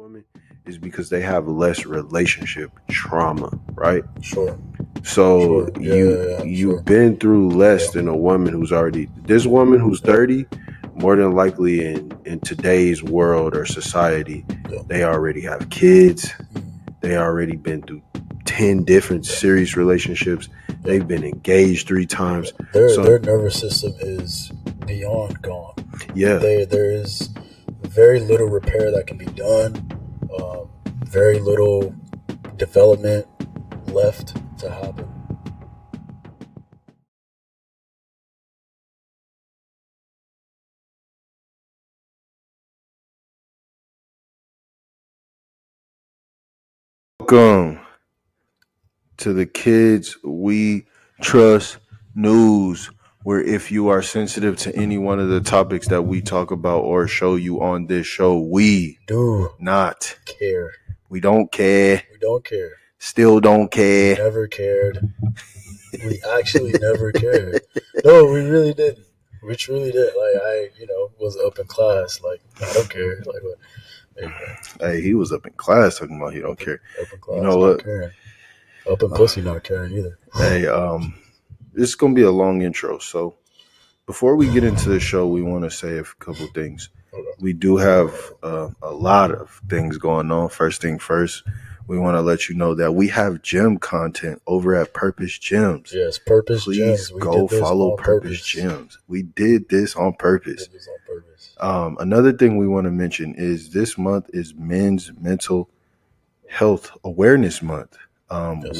woman is because they have less relationship trauma, right? Sure. So Sure. you've been through less than a woman who's already this woman who's 30, more than likely in today's world or society, they already have kids. They already been through 10 different serious relationships. They've been engaged 3 times. Their nervous system is beyond gone. Yeah. There is very little repair that can be done. Very little development left to happen. Welcome to the Kids We Trust News, where if you are sensitive to any one of the topics that we talk about or show you on this show, we do not care. We don't care. We don't care. Still don't care. We never cared. We actually never cared. No, we really didn't. We truly did. Like, I, was up in class. Like, I don't care. Like, what? Hey, he was up in class talking about he don't care. Up in class, you know what? Caring. Up in pussy, not caring either. Hey, this is gonna be a long intro. So before we get into the show, we want to say a couple things. Okay. We do have a lot of things going on. First thing first, we want to let you know that we have gym content over at Purpose Gyms. Yes, Purpose Gyms. Please go follow Purpose Gyms. We did this on purpose. Another thing we want to mention is this month is Men's Mental Health Awareness Month.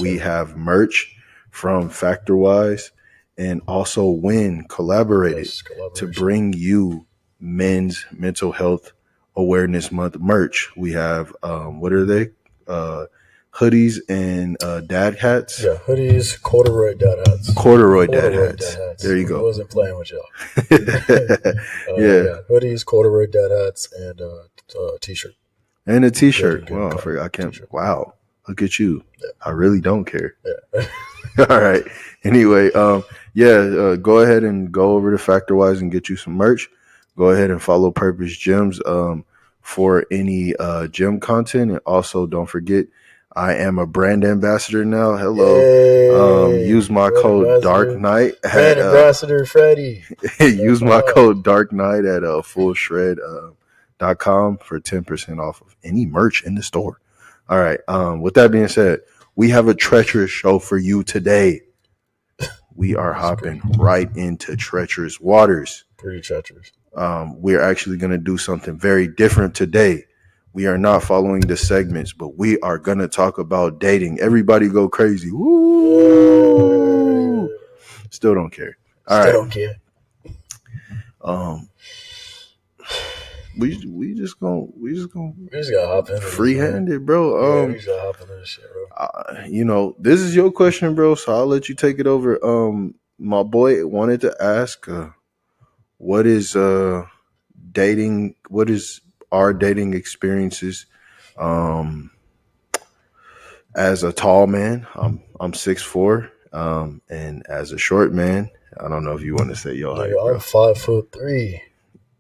We have merch from FactorWise and also Win collaborated to bring you Men's Mental Health Awareness Month merch. We have, what are they? Hoodies and dad hats. Yeah, hoodies, corduroy dad hats. Corduroy dad hats. There you go. I wasn't playing with y'all. Yeah, hoodies, corduroy dad hats, and t-shirt. And a t-shirt. Wow, I forgot. I can't. T-shirt. Wow, look at you. Yeah. I really don't care. Yeah. All right. Anyway, go ahead and go over to FactorWise and get you some merch. Go ahead and follow Purpose Gyms for any gym content. And also, don't forget, I am a brand ambassador now. Hello. Use my code Dark Knight. Brand ambassador Freddie. Use my code Dark Knight at fullshred.com for 10% off of any merch in the store. All right. With that being said, we have a treacherous show for you today. We are hopping right into treacherous waters. Pretty treacherous. We're actually going to do something very different today. We are not following the segments, but we are going to talk about dating. Everybody go crazy. Woo! Still don't care. All right. Don't care. We just gonna hop in free-handed, bro. We just gotta hop into this shit, bro. This is your question, bro, so I'll let you take it over. My boy wanted to ask, what is dating? What is our dating experiences? As a tall man, I'm 6'4", and as a short man, I don't know if you want to say your height, bro. I'm 5'3".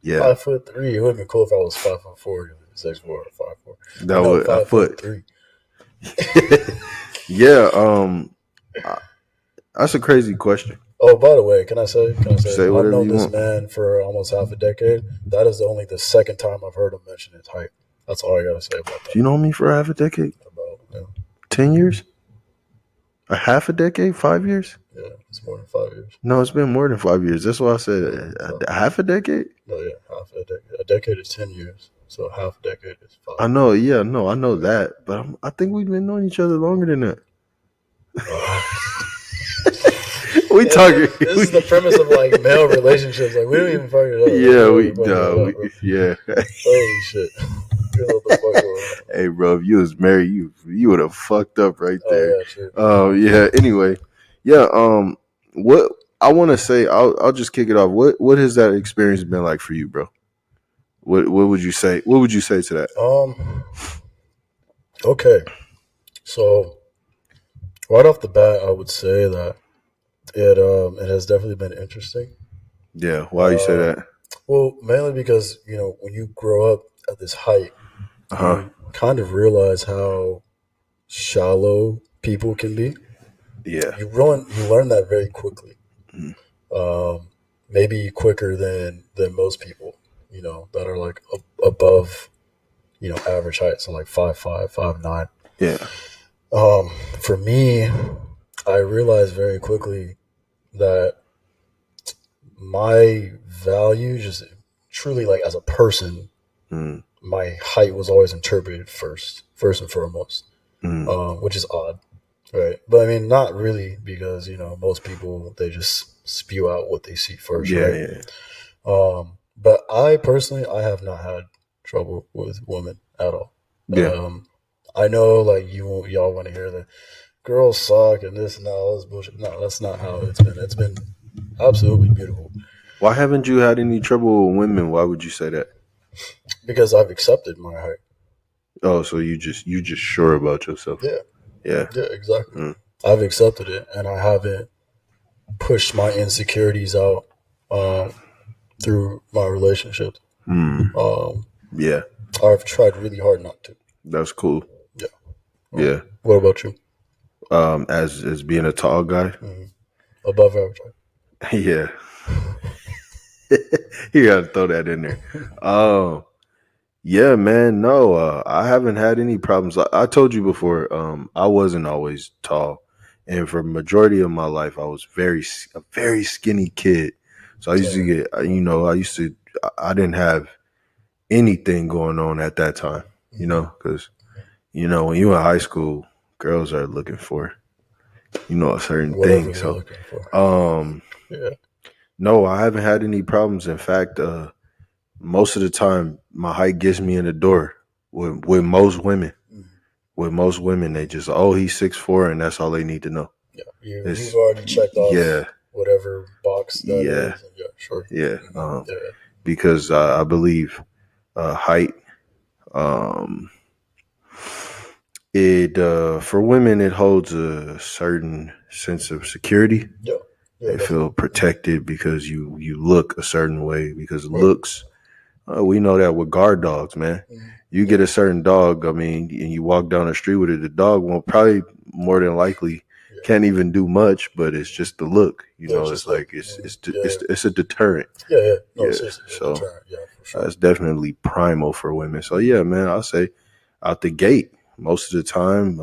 Yeah, 5'3". It would have been cool if I was 5'4", 6'4", or 5'4". That would a foot. 3. Yeah, that's a crazy question. Oh, by the way, can I say whatever I've known you this want. man for almost half a decade. That is only the second time I've heard him mention his height. That's all I gotta say about that. You know me for half a decade? 10 years? A half a decade? 5 years? Yeah, it's more than 5 years. No, it's been more than 5 years. That's why I said half a decade? No, yeah, half a decade. A decade is 10 years. So half a decade is 5. I know, yeah, no, I know that. But I think we've been knowing each other longer than that. We talking. This is the premise of like male relationships. Like, we don't even fuck it up. Yeah, Holy shit. Hey, bro, if you was married, you would have fucked up right there. Yeah. Anyway, what I want to say, I'll just kick it off. What has that experience been like for you, bro? What would you say? What would you say to that? Okay, so right off the bat, I would say that it has definitely been interesting. Yeah, why you say that? Well, mainly because when you grow up at this height, you kind of realize how shallow people can be. Yeah. You learn that very quickly. Mm. Maybe quicker than most people, that are like above, average height, so like 5'5", 5'9". Yeah. For me, I realized very quickly that my value, just truly like as a person, Mm. my height was always interpreted first and foremost, Mm. which is odd, right? But I mean, not really, because most people, they just spew out what they see first, Yeah. right? Yeah. But I personally, I have not had trouble with women at all. Yeah. I know, like, y'all want to hear the girls suck and this and that, all this bullshit. No, that's not how it's been. It's been absolutely beautiful Why haven't you had any trouble with women? Why would you say that? because I've accepted my height. Oh, so you just sure about yourself? Yeah, Yeah. yeah, exactly. Mm. I've accepted it, and I haven't pushed my insecurities out through my relationships. Mm. Yeah. I've tried really hard not to. That's cool. Yeah. Yeah. What about you? As being a tall guy. Mm-hmm. Above average height. Yeah. You gotta throw that in there. Yeah, man. No, I haven't had any problems. I told you before, I wasn't always tall, and for the majority of my life, I was a very skinny kid. So I used to get, I didn't have anything going on at that time, because when you in high school, girls are looking for, a certain Whatever thing. they're So, looking for. Yeah. no, I haven't had any problems. In fact, most of the time, my height gets me in the door with most women. Mm-hmm. With most women, they just, he's 6'4", and that's all they need to know. Yeah, you've already checked off whatever box that is. Yeah, sure. Yeah. Yeah. Because I believe height, it for women, it holds a certain sense of security. Yeah. They definitely feel protected because you look a certain way, because looks. We know that with guard dogs, man. Mm-hmm. You get a certain dog, and you walk down the street with it, the dog won't probably more than likely can't even do much, but it's just the look. It's like it's a deterrent. Yeah. No, Yeah. seriously, So deterrent. Yeah, for sure. that's definitely primal for women. So yeah, man, I'll say out the gate, most of the time,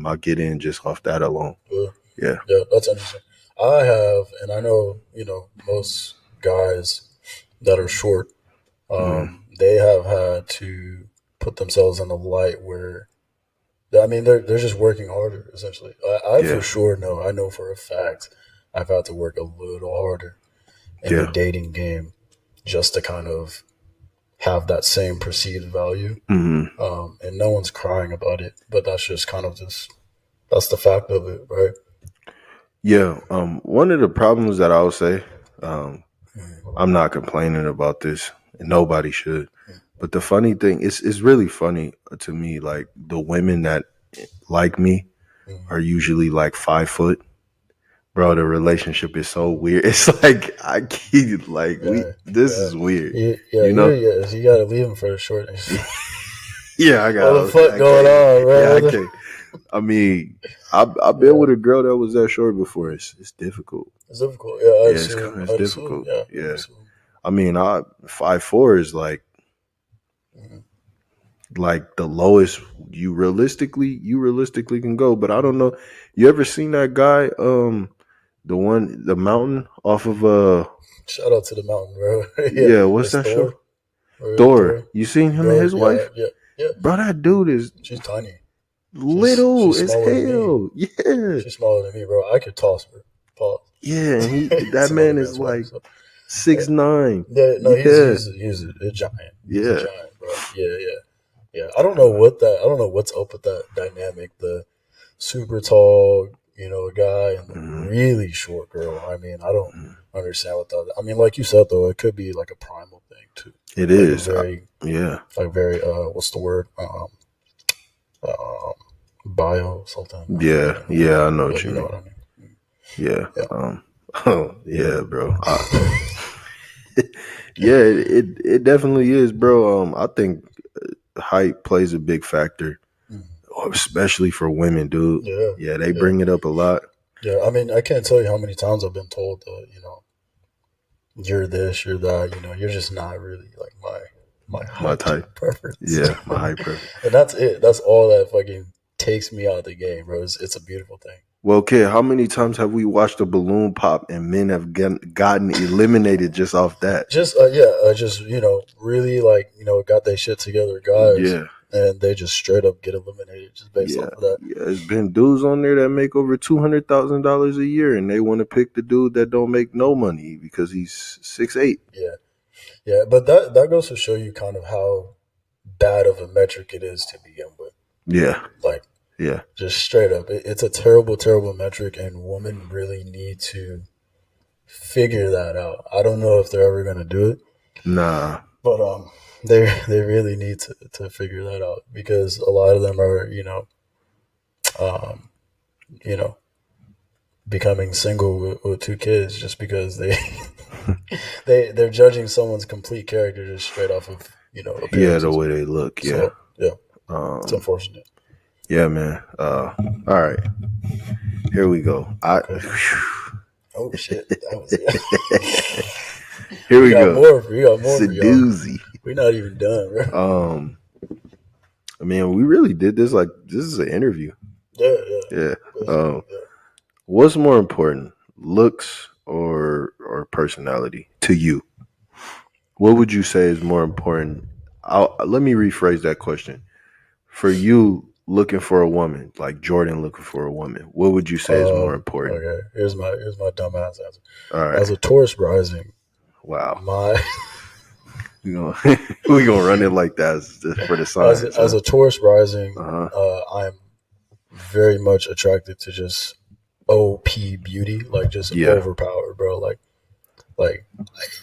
I get in just off that alone. Yeah. Yeah, that's interesting. I have, and I know, most guys that are short, they have had to put themselves in a light where, I mean, they're just working harder, essentially. I for sure know, I know for a fact, I've had to work a little harder in the dating game just to kind of have that same perceived value. Mm-hmm. And no one's crying about it, but that's just kind of that's the fact of it, right? Yeah. One of the problems that I would say, I'm not complaining about this, and nobody should. But the funny thing it's really funny to me. Like the women that like me are usually like 5 foot. Bro, the relationship is so weird. It's like I keep like this is weird. You gotta leave him for the shortness. Yeah, I got what the fuck going on, bro? Yeah, I can't. I mean, I've been with a girl that was that short before. It's difficult. It's difficult. Yeah, It's difficult. Yeah. Assume. I mean, 5'4" is like the lowest you realistically can go. But I don't know. You ever seen that guy? The mountain off of Shout out to the mountain, bro. Yeah, what's that show? Thor. You seen him and his wife? Yeah. Bro, that dude she's tiny. Little as hell. Yeah. She's smaller than me, bro. I could toss her. Pause. Yeah, and that man is like 6'9". Yeah, no, he's a giant. He's a giant, bro. Yeah. I don't know what's up with that dynamic. The super tall, guy and the really short girl. I mean, I don't understand what that. I mean, like you said though, it could be like a primal thing too. It like is. Very what's the word? Bio something. Yeah, I know what you mean. Know what I mean. Yeah. Bro. Yeah, it definitely is, bro. I think height plays a big factor, especially for women, dude. Yeah, they bring it up a lot. Yeah, I mean, I can't tell you how many times I've been told that, you're this, you're that, you're just not really like my height type preference. Yeah, my height preference. And that's it. That's all that fucking takes me out of the game, bro. It's a beautiful thing. Well, kid, how many times have we watched a balloon pop and men have gotten eliminated just off that? Just really got their shit together, guys. Yeah. And they just straight up get eliminated just based off of that. Yeah, there's been dudes on there that make over $200,000 a year, and they want to pick the dude that don't make no money because he's 6'8". Yeah, but that goes to show you kind of how bad of a metric it is to begin with. Yeah, just straight up, it's a terrible, terrible metric, and women really need to figure that out. I don't know if they're ever gonna do it. Nah, but they really need to figure that out, because a lot of them are becoming single with 2 kids just because they're judging someone's complete character just straight off of appearances. The way they look. So, it's unfortunate. Yeah, man. All right, here we go. Oh shit, that was it. Here we go. We got more. It's a doozy. We're not even done, bro. I mean, we really did this like this is an interview. Yeah. What's more important, looks or personality to you? What would you say is more important? Let me rephrase that question. For you, looking for a woman, like Jordan looking for a woman, what would you say is more important? Okay, here's my dumbass answer. All right. As a Taurus rising, wow, we gonna run it like that for the signs. As a Taurus rising, I'm very much attracted to just OP beauty, like just overpowered, bro. Like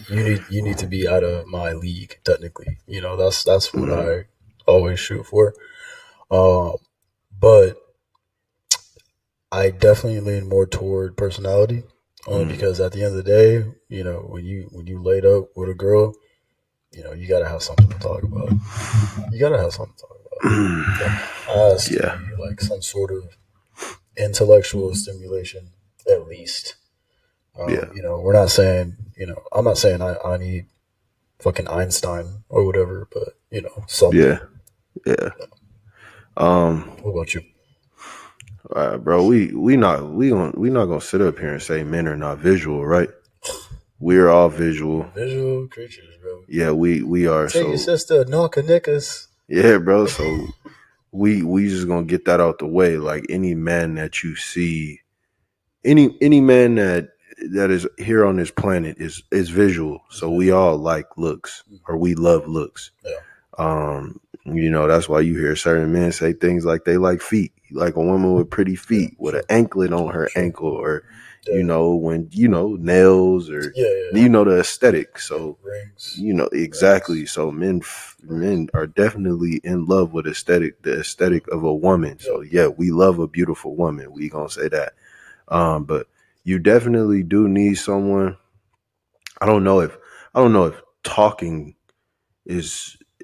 you need to be out of my league, technically. That's what I always shoot for. But I definitely lean more toward personality, only because at the end of the day, when you laid up with a girl, you gotta have something to talk about. There has to be like some sort of intellectual stimulation, at least. We're not saying, I'm not saying I need fucking Einstein or whatever, but something. Yeah. What about you? Bro, we not gonna sit up here and say men are not visual, right? We're all visual creatures, bro. Yeah, we are. Take your sister, knock-a knickers. Yeah, bro. So we just gonna get that out the way. Like any man that you see, any man that is here on this planet is visual. So we all like looks, or we love looks. Yeah. That's why you hear certain men say things like they like feet, like a woman with pretty feet with an anklet on her ankle, or when nails, or the aesthetic. So rings, exactly. Rings. So men are definitely in love with the aesthetic of a woman. So we love a beautiful woman. We gonna say that. But you definitely do need someone. I don't know if talking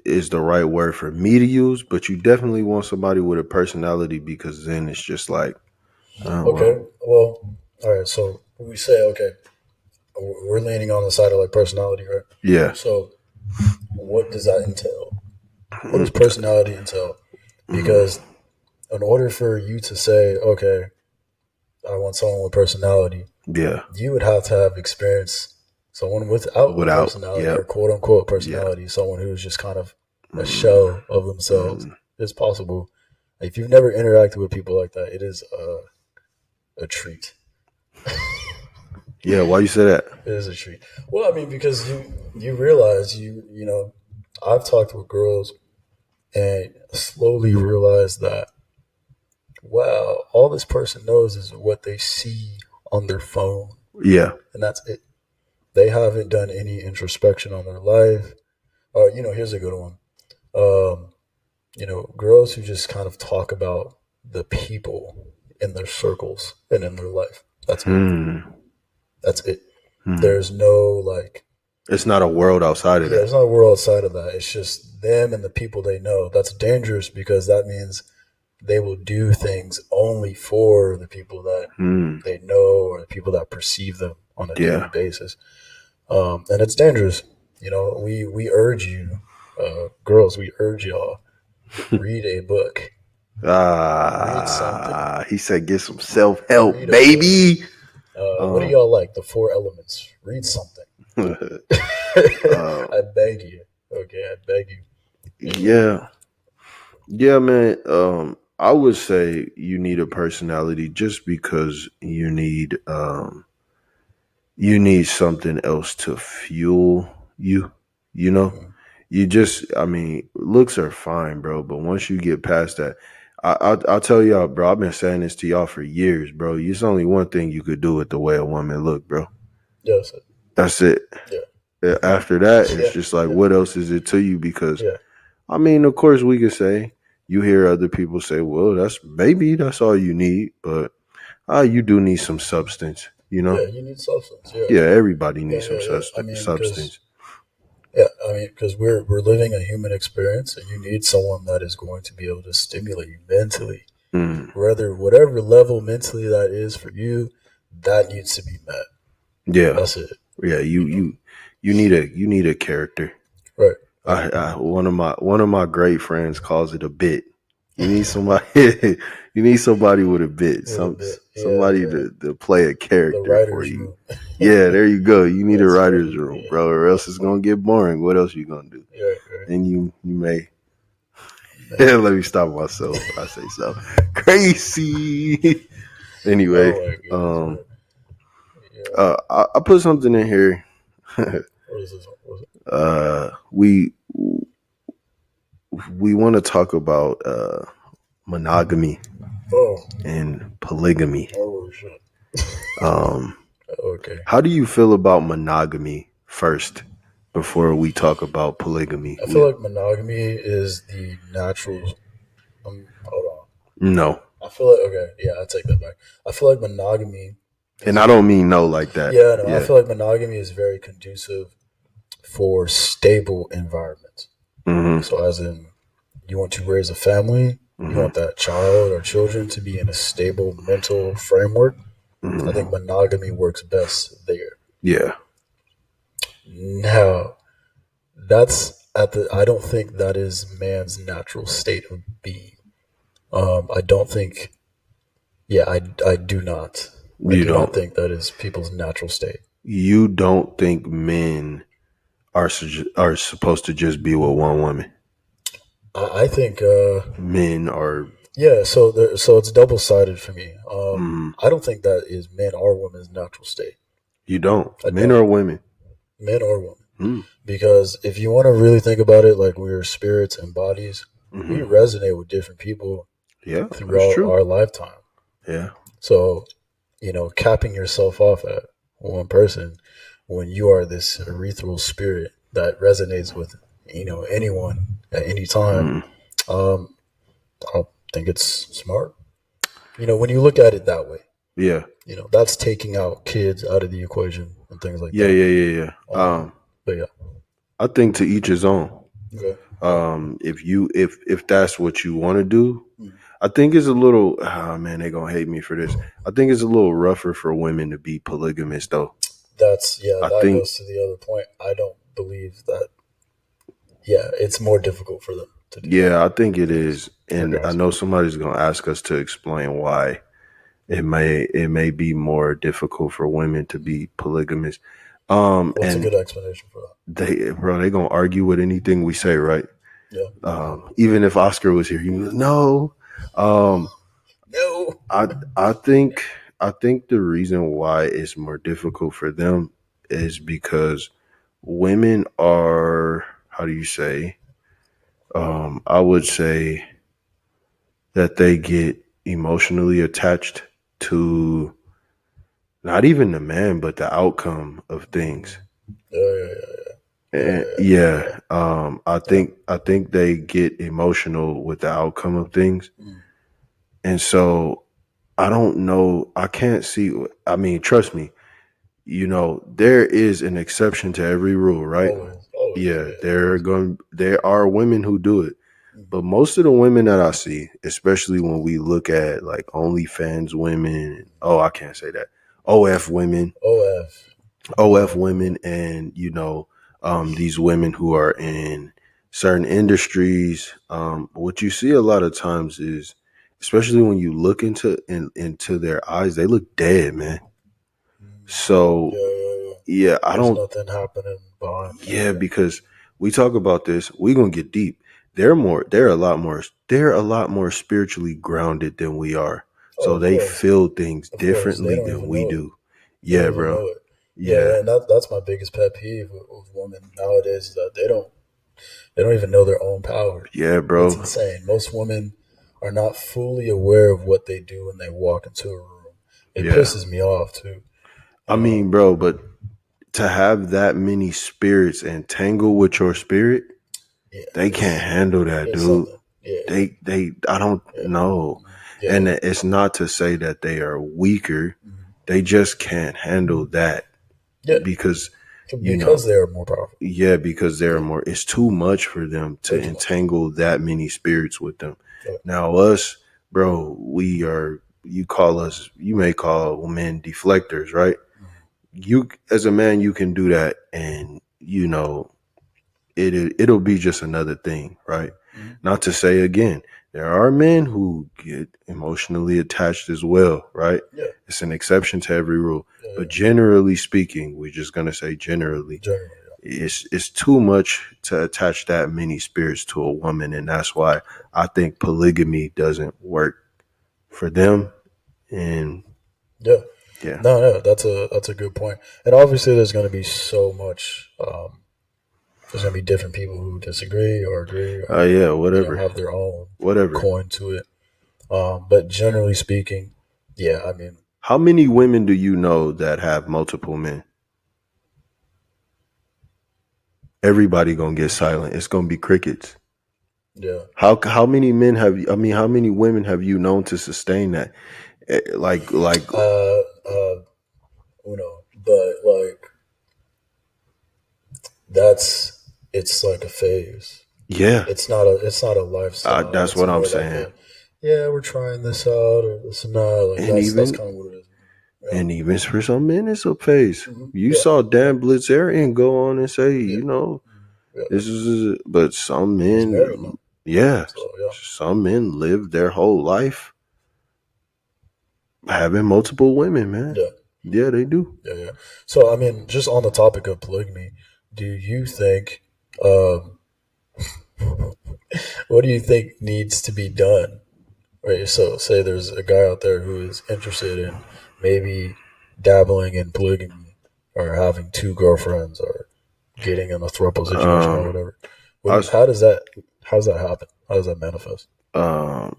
is the right word for me to use, but you definitely want somebody with a personality, because then it's just like, okay. Well, all right. So we say, okay, we're leaning on the side of like personality, right? Yeah. So what does that entail? What does personality entail? Because in order for you to say, okay, I want someone with personality, you would have to have experience. Someone without personality, or quote unquote personality, someone who's just kind of a shell of themselves. It's possible. If you've never interacted with people like that, it is a treat. Yeah, why you say that? It is a treat. Well, I mean, because you realize I've talked with girls and slowly realized that, wow, all this person knows is what they see on their phone. Yeah. And that's it. They haven't done any introspection on their life. Here's a good one. Girls who just kind of talk about the people in their circles and in their life. That's it. That's it. There's no It's not a world outside of Yeah, there's that. not a world outside of that. It's just them and the people they know. That's dangerous because that means they will do things only for the people that Hmm. they know or the people that perceive them on a daily Yeah. basis. And it's dangerous. We urge you, girls, we urge y'all, read a book, read something, He said, "Get some self help, read a book. baby." What do Um, y'all like? The Four Elements. Read something. uh, I beg you. Okay, I beg you. yeah, yeah, man. I would say you need a personality just because you need something else to fuel you. You know, Mhm. I mean, looks are fine, bro. But once you get past that, I'll tell y'all, bro. I've been saying this to y'all for years, bro. It's only one thing you could do with the way a woman look, bro. Yes. That's it. Yeah. After that, it's Yeah. just like, Yeah. what else is it to you? Because Yeah. I mean, of course, we could say you hear other people say, "Well, that's all you need," but you do need some substance, you know. Yeah. You need substance. Yeah. Yeah, everybody Yeah. needs some Yeah. Yeah. I mean, because substance. we're living a human experience, and you need someone that is going to be able to stimulate you mentally, Mm. whatever level mentally that is for you, that needs to be met. Yeah, That's it. yeah. You know. You need a character. Right. Right. One of my great friends calls it a bit. You need somebody. You need somebody with a bit. With a bit. Yeah. Somebody Yeah. to play a The character for writer's you. room. Yeah, there you go. You need a That's writer's funny. room, Yeah. bro, or else it's gonna get boring. What else you gonna do? Yeah. Right. And you may. Man. Let me stop myself when I say so. Crazy. Anyway, Oh my goodness, man. Yeah. I put something in here. What is this? What is it? uh, we we want to talk about monogamy Oh. and polygamy. Oh shit. Um, Okay. how do you feel about monogamy first before we talk about polygamy? I feel like monogamy is the natural. Hold on. No, I feel like okay. Yeah, I take that back. I feel like monogamy and is. I don't mean no like that. Yeah, no. I Yeah. feel like monogamy is very conducive for stable environments. Mm-hmm. So, as in, you want to raise a family, you Mm-hmm. want that child or children to be in a stable mental framework. I Mm-hmm. think monogamy works best there. Yeah. Now, that's at the. I don't think that is man's natural state of being. I don't think. Yeah, I do not. I You do not don't. think that is people's natural state. You don't think men are supposed to just be with one woman? I think. Men are. Yeah, so it's double sided for me. Mm, I don't think that is men or women's natural state. you don't. I Men don't. or women? Men or women. Mm, Because if you want to really think about it, like we're spirits and bodies, we mm-hmm. resonate with different people Yeah, that's throughout true. our lifetime. Yeah. So, capping yourself off at one person when you are this ethereal spirit that resonates with, anyone at any time, Mm, um, I don't think it's smart. When you look at it that way, yeah. that's taking out kids out of the equation and things like Yeah. that. Yeah. Yeah. Yeah. But yeah, I think to each his own. okay. If that's what you want to do, Mm. I think it's a little. Oh man, they gonna hate me for this. I think it's a little rougher for women to be polygamous, though. I That think. goes to the other point. I don't believe that. Yeah, it's more difficult for them to do that. Yeah, I think it is, For and I guys. know somebody's gonna ask us to explain why it may be more difficult for women to be polygamous. What's a And good explanation for that? they gonna argue with anything we say, right? Yeah. Even if Oscar was here, you know, no. No. I I think I think the reason why it's more difficult for them is because women are, how do you say? I would say that they get emotionally attached to not even the man, but the outcome of things. Yeah, yeah, yeah, And yeah, yeah, yeah. I think they get emotional with the outcome of things, Mm. and so I don't know. I can't see. I mean, trust me. there is an exception to every rule, right? Always, Yeah, there are women who do it. But most of the women that I see, especially when we look at like OnlyFans women, I can't say that. OF women, OF women, and these women who are in certain industries. What you see a lot of times is, especially when you look into their eyes, they look dead, man. So yeah, There's nothing happening behind. Yeah, because we talk about this, we're gonna get deep. They're a lot more spiritually grounded than we are. So they feel things differently than we do. Yeah, bro. Yeah. And that's my biggest pet peeve with women nowadays is that they don't even know their own power. Yeah, bro. It's insane. Most women are not fully aware of what they do when they walk into a room. It pisses me off too. I mean, bro, but to have that many spirits entangle with your spirit, they can't handle that, dude. I don't know. And it's not to say that they are weaker. They just can't handle that. Because they're more powerful. Yeah, because they're more. It's too much for them to entangle that many spirits with them. Now us, bro, we are. You may call men deflectors, right? You as a man, you can do that, and it'll be just another thing, right? Not to say again, there are men who get emotionally attached as well, right? It's an exception to every rule. But generally speaking, we're just gonna say generally, it's too much to attach that many spirits to a woman, and that's why I think polygamy doesn't work for them. And no, that's a good point. And obviously, there's going to be so much. There's going to be different people who disagree or agree. Or, whatever. Have their own whatever coin to it. But generally speaking, I mean, how many women do you know that have multiple men? Everybody gonna get silent. It's gonna be crickets. Yeah. How many men have you? I mean, how many women have you known to sustain that? But it's like a phase. Yeah, it's not a lifestyle. that's what I'm saying. We're trying this out or this and that. That's kind of what it is. Yeah. And even for some men, it's a phase. You saw Dan Blitzerian go on and say, this is. But some men, some men live their whole life having multiple women, man. Yeah, they do. Yeah. So, I mean, just on the topic of polygamy, do you think, what do you think needs to be done? Right. So, say there's a guy out there who is interested in maybe dabbling in polygamy or having two girlfriends or getting in a throuple situation or whatever. How does that happen? How does that manifest? I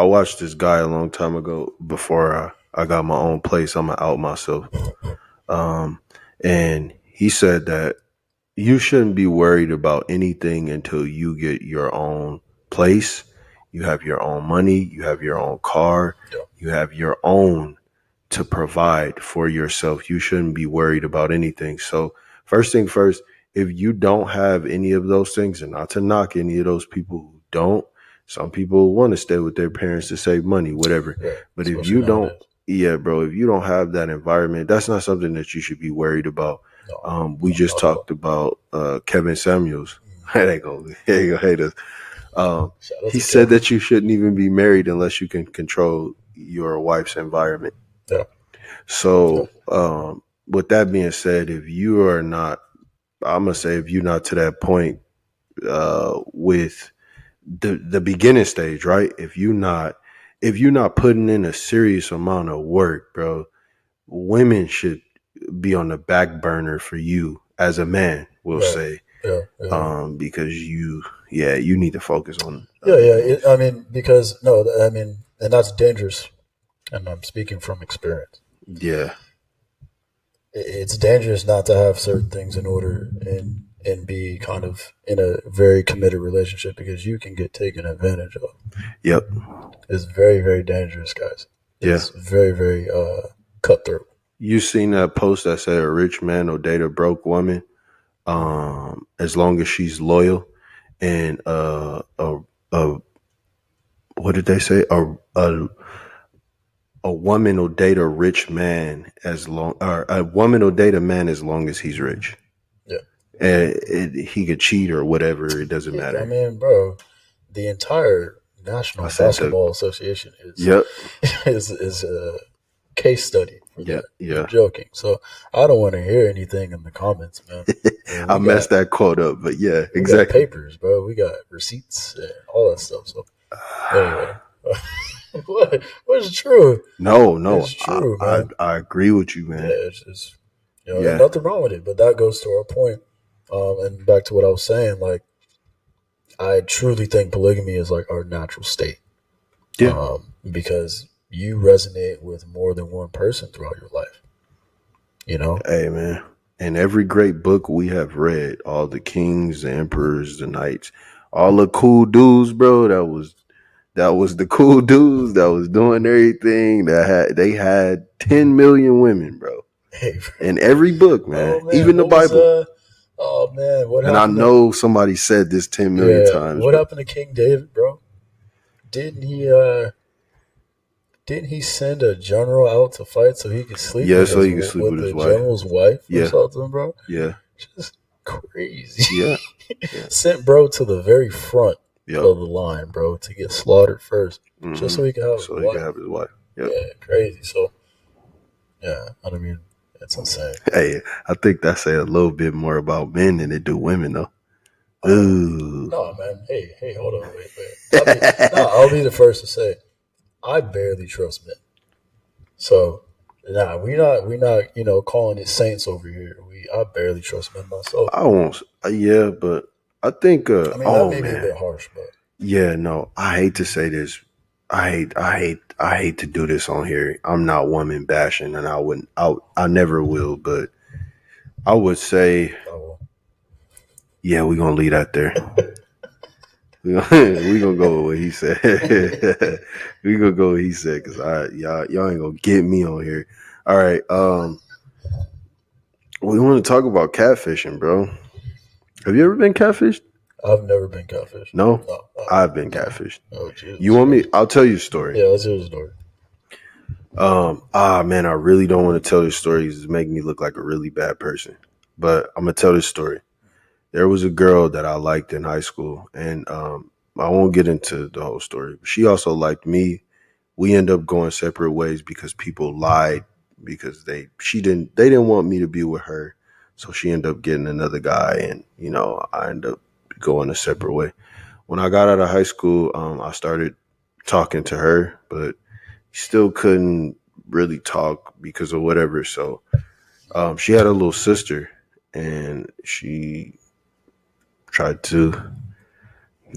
watched this guy a long time ago before I got my own place. I'm gonna out myself. And he said that you shouldn't be worried about anything until you get your own place. You have your own money. You have your own car. You have your own to provide for yourself. You shouldn't be worried about anything. So first thing first, if you don't have any of those things, and not to knock any of those people who don't, some people want to stay with their parents to save money, whatever. But if you don't, if you don't have that environment, that's not something that you should be worried about. We just talked about Kevin Samuels. They gonna hate us. He said that you shouldn't even be married unless you can control your wife's environment. So with that being said, if you are not, I'm gonna say if you're not to that point with the beginning stage, right? If you're not putting in a serious amount of work, bro, women should be on the back burner for you as a man, we'll say. Because you need to focus on. And that's dangerous. And I'm speaking from experience. Yeah. It's dangerous not to have certain things in order and be kind of in a very committed relationship because you can get taken advantage of. Yep. It's very, very dangerous, guys. It's very, very cutthroat. You seen that post that said a rich man will date a broke woman, as long as she's loyal, and a what did they say? A woman will date a rich man as long, or a woman will date a man as long as he's rich. Yeah. And he could cheat or whatever. It doesn't matter. I mean, bro, the entire National Basketball Association is a case study for that. Yeah. I'm joking. So I don't want to hear anything in the comments, man. I messed that quote up, but yeah, we exactly. got papers, bro. We got receipts and all that stuff. So anyway. What's true? No, it's true, man. I agree with you, man. Yeah, it's just, there's nothing wrong with it. But that goes to our point. And back to what I was saying, like, I truly think polygamy is like our natural state. Yeah. Because you resonate with more than one person throughout your life. Hey, man. And every great book we have read, all the kings, the emperors, the knights, all the cool dudes, bro, that was the cool dudes that was doing everything. They had 10 million women, bro. Hey, bro. In every book, man. Even the Bible. Oh man, what happened? And I know somebody said this 10 million times. What happened to King David, bro? Didn't he send a general out to fight so he could sleep? Yeah, so he could sleep with his wife. General's wife or something, bro. Yeah, just crazy. Yeah. Sent bro to the very front of the line, bro, to get slaughtered first, just so he could have his wife. Yep. Yeah, crazy. So, yeah, I mean, it's insane. Hey, I think that say a little bit more about men than it do women, though. Ooh. No, man. Hey, hold on, wait. I'll be the first to say, I barely trust men. So, we're not, calling it saints over here. I barely trust men myself. I won't. Yeah, but I think. That may be a bit harsh, but yeah, no. I hate to say this. I hate to do this on here. I'm not woman bashing, and I never will. But I would say, yeah, we're gonna leave that there. We're gonna go with what he said. We're gonna go with what he said, because y'all ain't gonna get me on here. All right. We want to talk about catfishing, bro. Have you ever been catfished? I've never been catfished. No? I've been catfished. Oh, Jesus. You want me? I'll tell you a story. Yeah, let's hear the story. Man, I really don't want to tell this story because it's making me look like a really bad person. But I'm gonna tell this story. There was a girl that I liked in high school, and I won't get into the whole story. She also liked me. We ended up going separate ways because people lied, because they didn't want me to be with her. So she ended up getting another guy, and I ended up going a separate way. When I got out of high school, I started talking to her, but still couldn't really talk because of whatever. So she had a little sister, and she tried to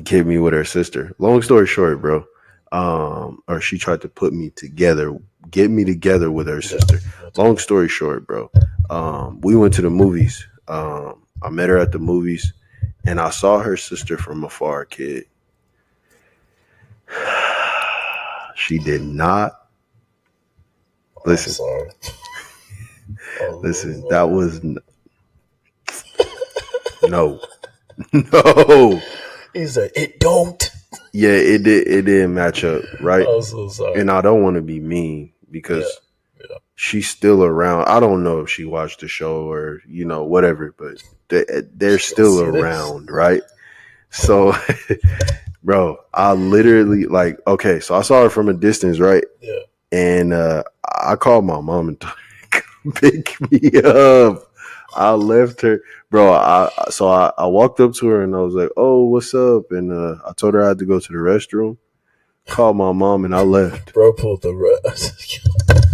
get me with her sister. Long story short, bro. Or she tried to get me together with her sister. Long story short, bro. We went to the movies. I met her at the movies, and I saw her sister from afar, kid. She did not listen. Sorry. Listen, that was no. He said it don't. Yeah, it didn't match up, right? I'm so sorry. And I don't want to be mean because she's still around. I don't know if she watched the show or whatever, but they're still around, right? So, bro, I literally so I saw her from a distance, right? Yeah. And I called my mom and told her to come pick me up. I left her, bro. I walked up to her and I was like, "Oh, what's up?" And I told her I had to go to the restroom. Called my mom and I left. Bro pulled the rest.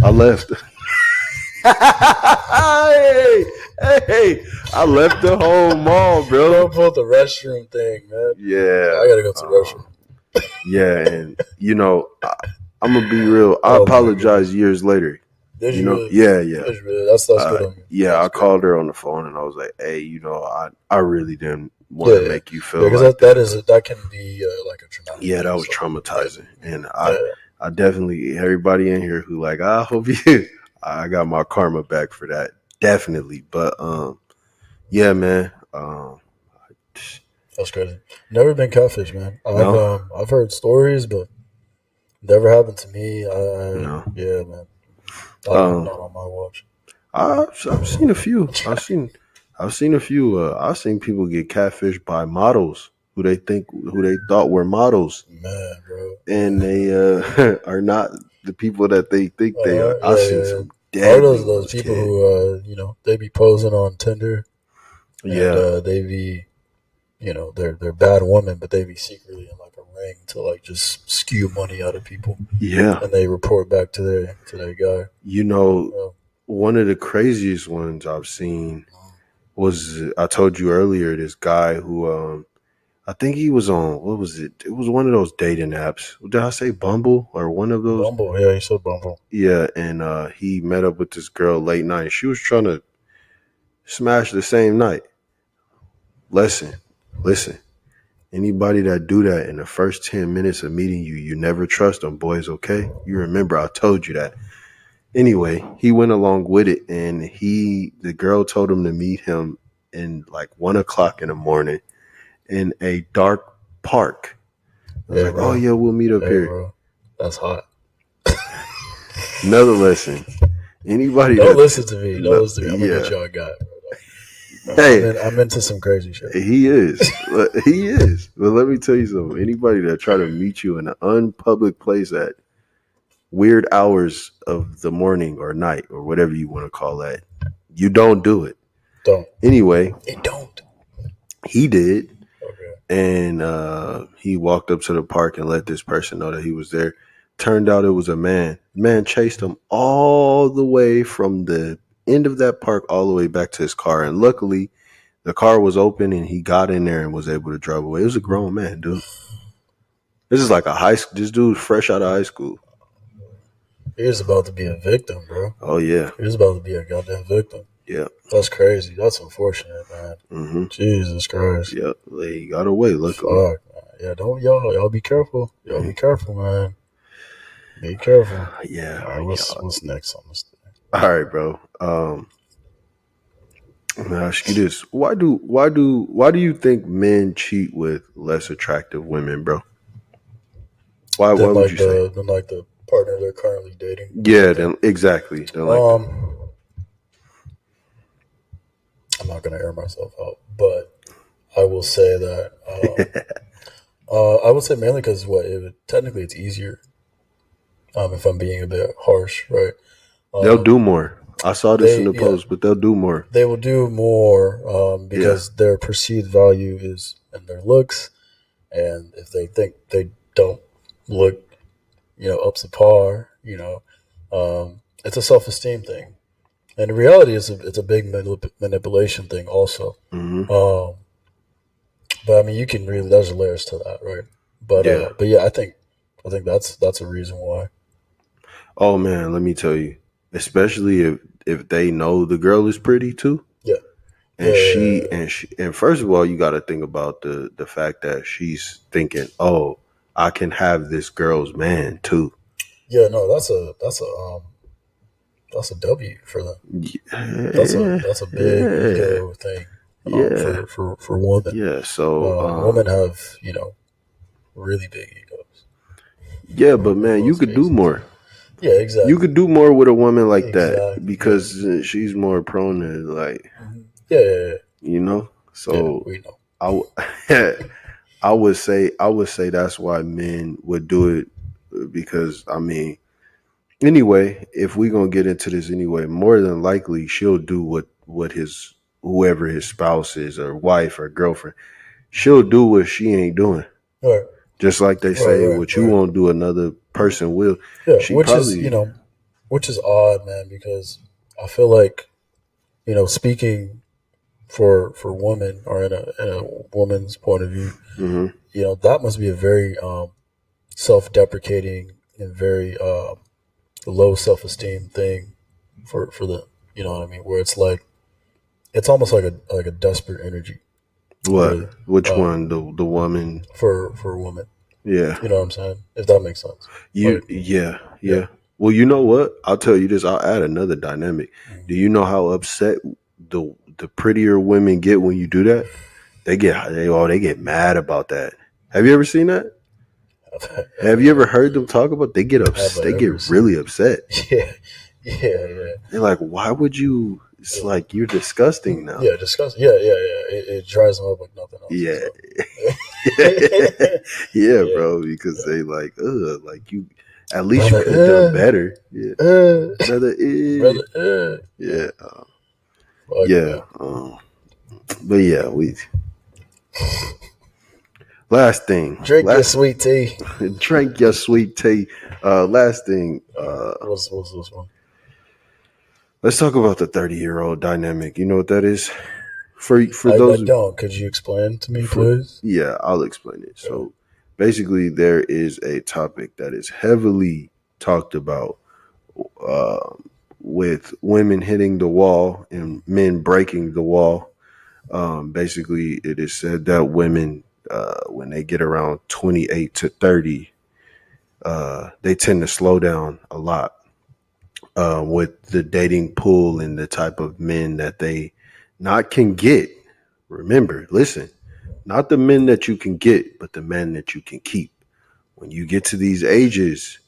I left. hey, I left the whole mall, bro. Bro pulled the restroom thing, man. Yeah, I gotta go to the restroom. Yeah, and I'm gonna be real. I apologize years later. Did you really? Yeah. That's good on you. Yeah, I called her on the phone and I was like, "Hey, I really didn't want to make you feel because like that can be like a traumatic. Yeah, that was traumatizing, and I definitely, everybody in here who I I got my karma back for that, definitely. But yeah, man. That's crazy. Never been catfish, man. No, I've heard stories, but never happened to me. no. Yeah, man. Um, Not on my watch. I've seen a few. I've seen a few. I've seen people get catfished by models who they thought were models, Man, bro. and they are not the people that they think they are. I've Yeah, seen yeah. some Are deadly those ones, people kid. who they be posing on Tinder and Yeah, they be they're bad women, but they be secretly in like a ring to like just skew money out of people, yeah. and they report back to their guy. You know, Oh, one of the craziest ones I've seen was I told you earlier. This guy who I think he was on what was it? It was one of those dating apps. Did I say Bumble or one of those? Bumble, yeah, you said Bumble. Yeah, and he met up with this girl late night. She was trying to smash the same night. Listen. Anybody that do that in the first 10 minutes of meeting you, you never trust them, boys, okay? You remember I told you that. Anyway, he went along with it, and the girl told him to meet him in like 1 o'clock in the morning in a dark park. I was Hey, like, oh bro. yeah, we'll meet up Hey, here. bro. That's hot. Another lesson. Anybody Don't that listen to me. Don't listen to me. I'm gonna yeah, get you on guy. hey, I'm into some crazy shit. he is. He is. But let me tell you something. Anybody that try to meet you in an unpublic place at weird hours of the morning or night or whatever you want to call that, you don't do it. Don't. Anyway, It don't. he did. Okay. And he walked up to the park and let this person know that he was there. Turned out it was a man. Man chased him all the way from the end of that park all the way back to his car. And luckily, the car was open and he got in there and was able to drive away. It was a grown man, dude. This is like a high school. This dude fresh out of high school. He was about to be a victim, bro. Oh yeah, He was about to be a goddamn victim. yeah. That's crazy. That's unfortunate, man. Mm-hmm. Jesus Christ. Yeah, he got away. Luckily. Fuck, man. Yeah, don't y'all be careful. Y'all be careful, man. Be careful. Yeah. All right, what's next on this thing? All right, bro. Let me ask you this: why do you think men cheat with less attractive women, bro? Why would you say? Then like the partner they're currently dating. Yeah, then exactly. Then like I'm not gonna air myself out, but I will say that I would say mainly because technically it's easier. If I'm being a bit harsh, right? they'll do more. I saw this in the post, but they'll do more. They will do more because their perceived value is in their looks, and if they think they don't look, up to par, it's a self-esteem thing, and in reality, it's a big manipulation thing also. Mm-hmm. But I mean, you can really there's layers to that, right? But yeah, I think that's a reason why. Oh man, let me tell you, especially if they know the girl is pretty too. Yeah. And first of all, you got to think about the fact that she's thinking, oh, I can have this girl's man too. Yeah, no, that's a W for them. Yeah, That's a big ego thing. For women. Yeah, so women have really big egos. Yeah, but man, you could do more. Yeah, exactly. You could do more with a woman like that because she's more prone to like. Yeah. So we know. I would say that's why men would do it because I mean, anyway, if we're gonna get into this anyway, more than likely she'll do what his whoever his spouse is or wife or girlfriend, she'll do what she ain't doing. Right. Just like they say, what you won't do, another person will. Yeah, which is odd, man, because I feel like, speaking for women or in a woman's point of view, mm-hmm. That must be a very self-deprecating and very low self-esteem thing for the what I mean, where it's like it's almost like a desperate energy. What? Really. Which one? The woman for a woman. Yeah. You know what I'm saying? If that makes sense. Yeah. Well, you know what? I'll tell you this. I'll add another dynamic. Mm. Do you know how upset the prettier women get when you do that? They get mad about that. Have you ever seen that? Have you ever heard them talk about? They get Have upset. I They get ever really seen? upset. Yeah, yeah. They're like, "Why would you?" It's like you're disgusting now. Yeah, disgusting. Yeah. It dries them up like nothing else. Yeah, So. yeah, Yeah, bro. Because yeah. they like, like you. At least you Brother, could have done better. Yeah, brother. brother, Yeah, fuck, yeah. man. But yeah, we. Last thing, Drink your sweet tea. drink your sweet tea. Last thing, What's this one? let's talk about the 30-year-old dynamic. You know what that is? For I those don't. Could you explain to me, for please? yeah, I'll explain it. So basically, there is a topic that is heavily talked about uh, with women hitting the wall and men breaking the wall. Basically, it is said that women, when they get around 28 to 30, they tend to slow down a lot with the dating pool and the type of men that they not can get. Remember, listen, not the men that you can get, but the men that you can keep. When you get to these ages,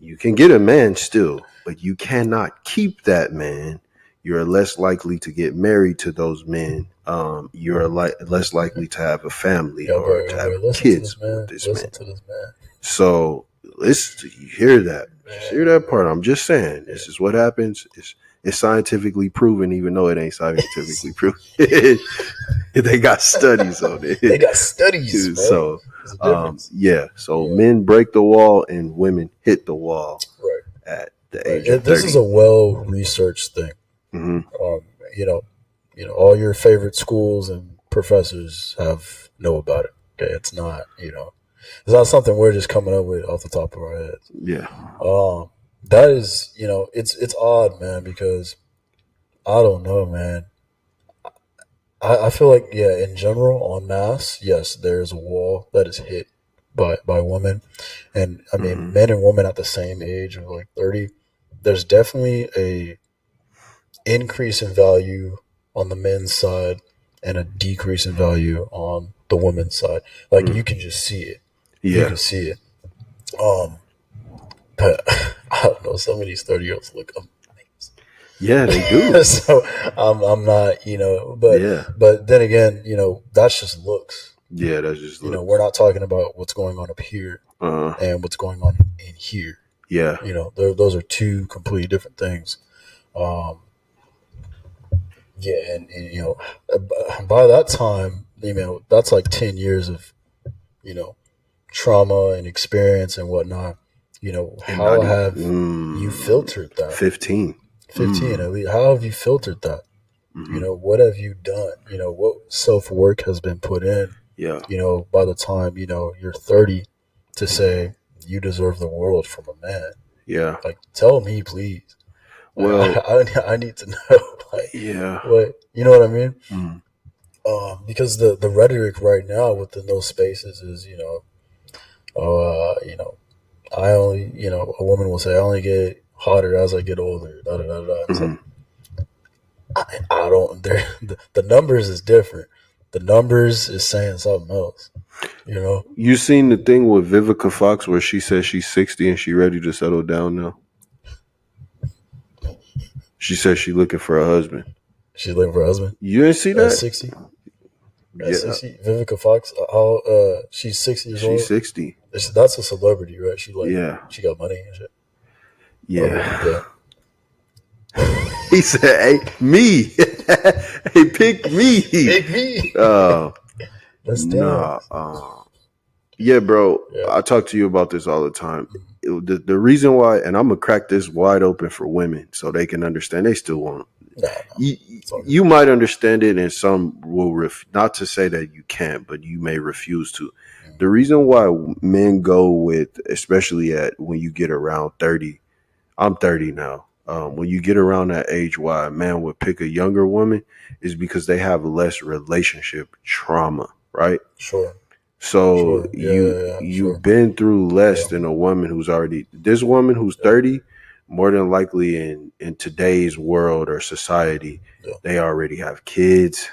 you can get a man still, but you cannot keep that man. You're less likely to get married to those men. You're less likely to have a family or to have Listen to kids this with man. this man. Listen to this man. So listen, you hear that? Just hear that part. I'm just saying, this is what happens. It's scientifically proven, even though it ain't scientifically proven. They got studies on it. They got studies, bro. So, There's a difference. yeah. So Yeah. men break the wall and women hit the wall Right. at the age of 30. This is a well-researched thing. Mm-hmm. You know, all your favorite schools and professors know about it. Okay, it's not it's not something we're just coming up with off the top of our heads. Yeah. That is, it's odd, man, because I don't know, man. I feel like, yeah, in general, en masse, yes, there's a wall that is hit by women, and I mean, men and women at the same age of like 30. There's definitely a increase in value on the men's side and a decrease in value on the women's side. Like you can just see it. You Yeah. can see it. But I don't know. Some of these 30-year-olds look amazing. Yeah, they do. So I'm not, but Yeah. but then again, that's just looks. Yeah, that's just We're not talking about what's going on up here and what's going on in here. yeah. Those are two completely different things. Yeah, and by that time, that's like 10 years of, trauma and experience and whatnot. How have you filtered that? 15. 15 at least. How have you filtered that? What have you done? What self-work has been put in? Yeah. By the time, you're 30 to say you deserve the world from a man. Yeah. Like, tell me, please. Like, Well, I need to know. Like, yeah. what, you know what I mean? Mm. Because the rhetoric right now within those spaces is, I only, a woman will say, I only get hotter as I get older. Da, da, da, da. It's like, I don't. The numbers is different. The numbers is saying something else. You seen the thing with Vivica Fox where she says she's 60 and she ready to settle down now? She says she looking for a husband. She's looking for a husband. You didn't see that? 60. Yeah. 60. Vivica Fox. She's 60 years old. She's 60. That's a celebrity, right? She she got money and shit. Yeah. He said, "Hey, me. Hey, pick me. Pick me." That's nah. Yeah, bro. Yeah. I talk to you about this all the time. The reason why, and I'm gonna crack this wide open for women so they can understand. They still won't. No. You might understand it, and some will not to say that you can't, but you may refuse to. The reason why men go with, especially when you get around 30, I'm 30 now. When you get around that age, why a man would pick a younger woman is because they have less relationship trauma, right? Sure. So Sure. you've been through less than a woman who's already. This woman who's 30, more than likely in today's world or society, they already have kids.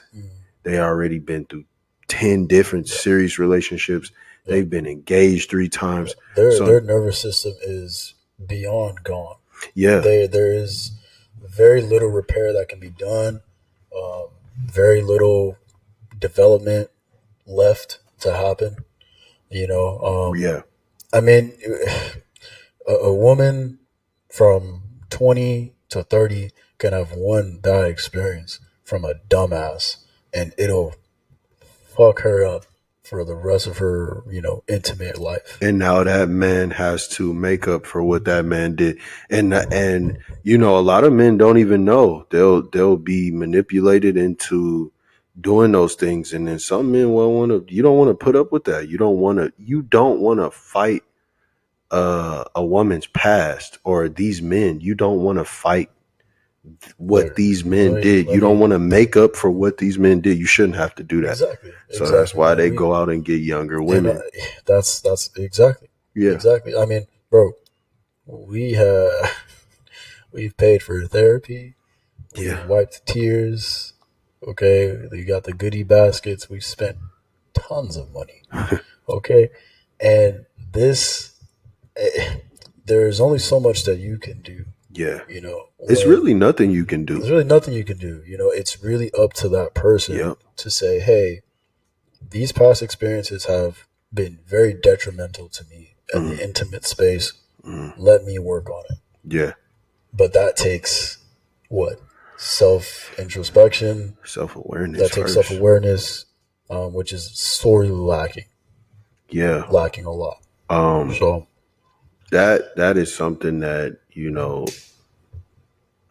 They already been through 10 different serious relationships. They've been engaged 3 times. Their nervous system is beyond gone. Yeah. There is very little repair that can be done. Very little development left to happen. Yeah. I mean, a woman from 20 to 30 can have one bad experience from a dumbass, and it'll fuck her up for the rest of her, intimate life. And now that man has to make up for what that man did. And a lot of men don't even know. They'll be manipulated into doing those things. And then some men you don't want to put up with that. You don't want to fight a woman's past, or these men. You don't want to fight what these men did. You don't want to make up for what these men did. You shouldn't have to do that. Exactly. So that's why they go out and get younger women. That's exactly. Yeah. Exactly. I mean, bro, we've paid for therapy. We wiped tears. Okay, you got the goodie baskets. We spent tons of money. Okay, and there's only so much that you can do. Yeah. It's really nothing you can do. There's really nothing you can do. It's really up to that person to say, hey, these past experiences have been very detrimental to me in the intimate space. Let me work on it. Yeah. But that takes what? Self-introspection. Self-awareness. That takes self-awareness, which is sorely lacking. Yeah. Lacking a lot. So that is something that,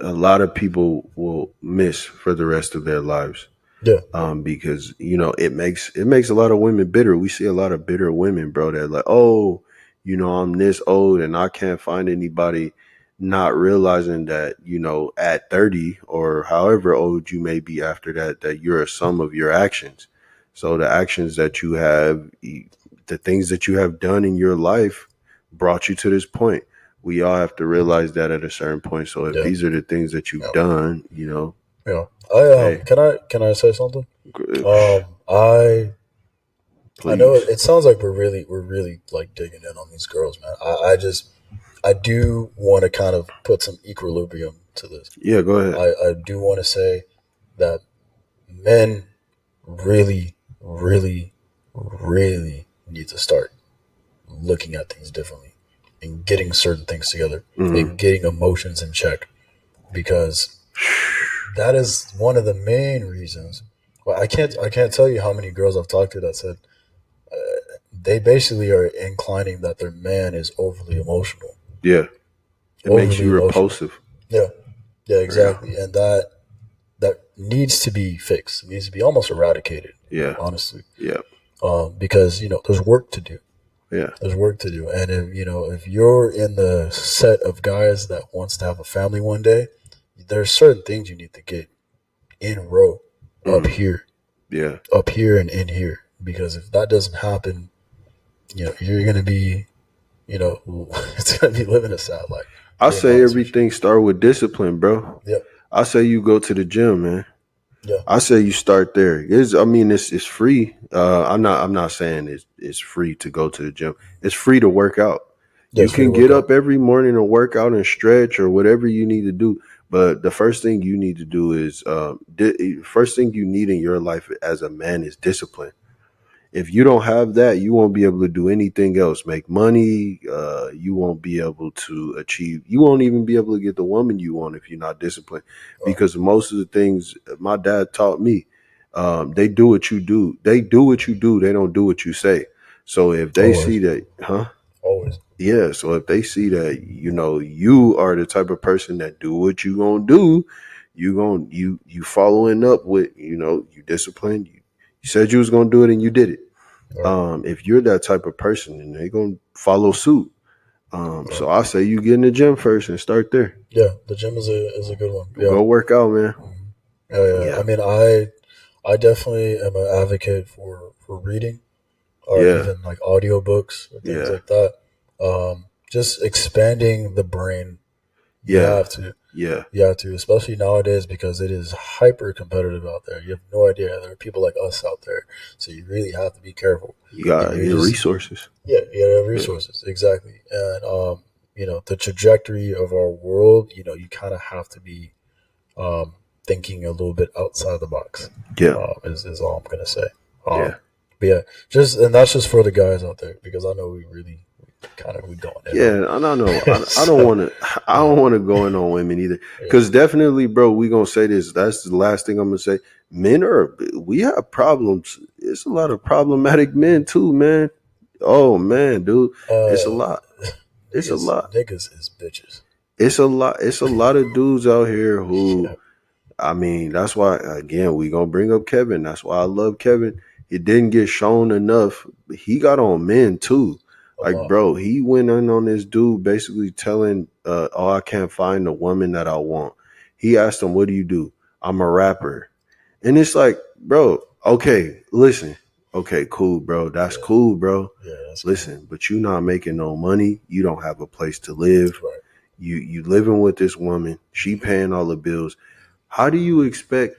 a lot of people will miss for the rest of their lives. Yeah. Because it makes a lot of women bitter. We see a lot of bitter women, bro, that like, oh, I'm this old and I can't find anybody, not realizing that, at 30 or however old you may be after that you're a sum of your actions. So the actions that you have, the things that you have done in your life brought you to this point. We all have to realize that at a certain point. So if these are the things that you've done, Yeah. Can I say something? I know it sounds like we're really like digging in on these girls, man. I do want to kind of put some equilibrium to this. Yeah, go ahead. I do want to say that men really, really, really need to start looking at things differently and getting certain things together and getting emotions in check, because that is one of the main reasons. Well, I can't tell you how many girls I've talked to that said they basically are inclining that their man is overly emotional. Yeah, it makes you repulsive. Yeah, exactly, and that needs to be fixed. It needs to be almost eradicated. Yeah, honestly. Yeah, because there's work to do. Yeah, there's work to do, and if you're in the set of guys that wants to have a family one day, there's certain things you need to get in a row up here. Yeah, up here and in here, because if that doesn't happen, you're gonna be, it's gonna be living a sad life. I say everything start with discipline, bro. Yep. I say you go to the gym, man. Yeah. I say you start there. It's free. I'm not saying it's free to go to the gym. It's free to work out. You can get up every morning and work out and stretch or whatever you need to do. But the first thing you need to do is first thing you need in your life as a man is discipline. If you don't have that, you won't be able to do anything else. Make money. You won't be able to achieve. You won't even be able to get the woman you want if you're not disciplined. Because most of the things my dad taught me, they do what you do. They do what you do. They don't do what you say. So if they see that, Always. Yeah. So if they see that, you are the type of person that do what you gonna do, you following up with, you disciplined. You said you was gonna do it and you did it. Right. If you're that type of person, then they're gonna follow suit. So I say you get in the gym first and start there. Yeah, the gym is a good one. Yeah. Go work out, man. Yeah. I mean, I definitely am an advocate for reading, or even like audiobooks or things like that. Just expanding the brain You Yeah. have to. Yeah. You have to, especially nowadays because it is hyper competitive out there. You have no idea. There are people like us out there. So you really have to be careful. You got You your resources. Yeah, you gotta have resources. Exactly. And the trajectory of our world, you kind of have to be thinking a little bit outside the box. Yeah. Is all I'm gonna say. Yeah. But yeah, and that's just for the guys out there because I know we going in. Yeah, I don't know. I don't want to. I don't want to go in on women either. Because definitely, bro, we gonna say this. That's the last thing I'm gonna say. We have problems. It's a lot of problematic men too, man. Oh man, dude, it's a lot. It's a lot. Niggas is bitches. It's a lot. It's a lot of dudes out here who. I mean, that's why again we gonna bring up Kevin. That's why I love Kevin. It didn't get shown enough. He got on men too. Like, bro, he went in on this dude basically telling, oh, I can't find the woman that I want. He asked him, what do you do? I'm a rapper. And it's like, bro, okay, listen. Okay, cool, bro. That's cool, bro. Yeah, that's listen, but you not making no money. You don't have a place to live. Right. You living with this woman. She paying all the bills. How do you think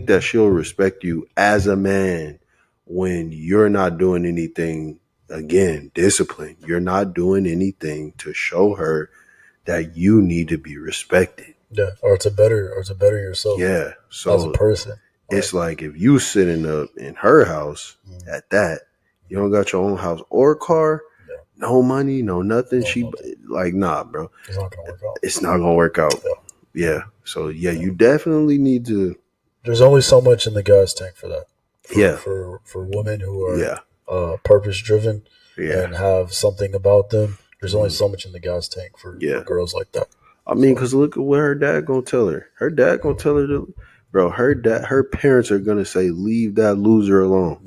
that she'll respect you as a man when you're not doing anything? Again, discipline. You're not doing anything to show her that you need to be respected. Yeah, or to better yourself. Yeah, so as a person, it's like if you sitting up in her house at that, you don't got your own house or car, no money, no nothing. Like, nah, bro, it's not gonna work out. It's not gonna work out. Yeah. So you definitely need to. There's only so much in the gas tank for that. For women who are purpose driven and have something about them, there's only so much in the gas tank for girls like that. I mean, because look at what her dad gonna tell her. Her dad gonna tell her to, bro. Her parents are gonna say, leave that loser alone.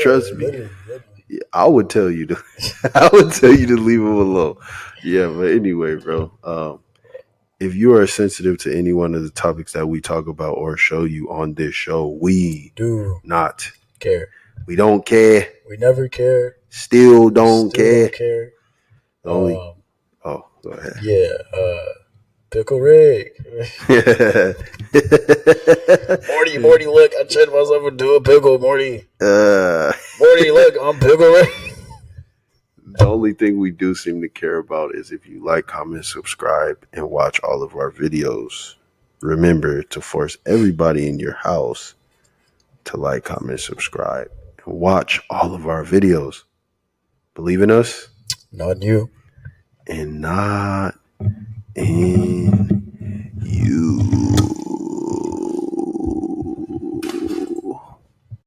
Trust me. I would tell you to. I would tell you to leave him alone. Yeah, but anyway, bro. If you are sensitive to any one of the topics that we talk about or show you on this show, we do not care. We don't care. We never care. Still don't care. Only. Go ahead. Yeah. Pickle Rick. Morty, look, I turned myself into a pickle, Morty. Morty, look, I'm Pickle Rick. The only thing we do seem to care about is if you like, comment, subscribe, and watch all of our videos. Remember to force everybody in your house to like, comment, subscribe, and watch all of our videos. Believe in us. Not in you. And not in you.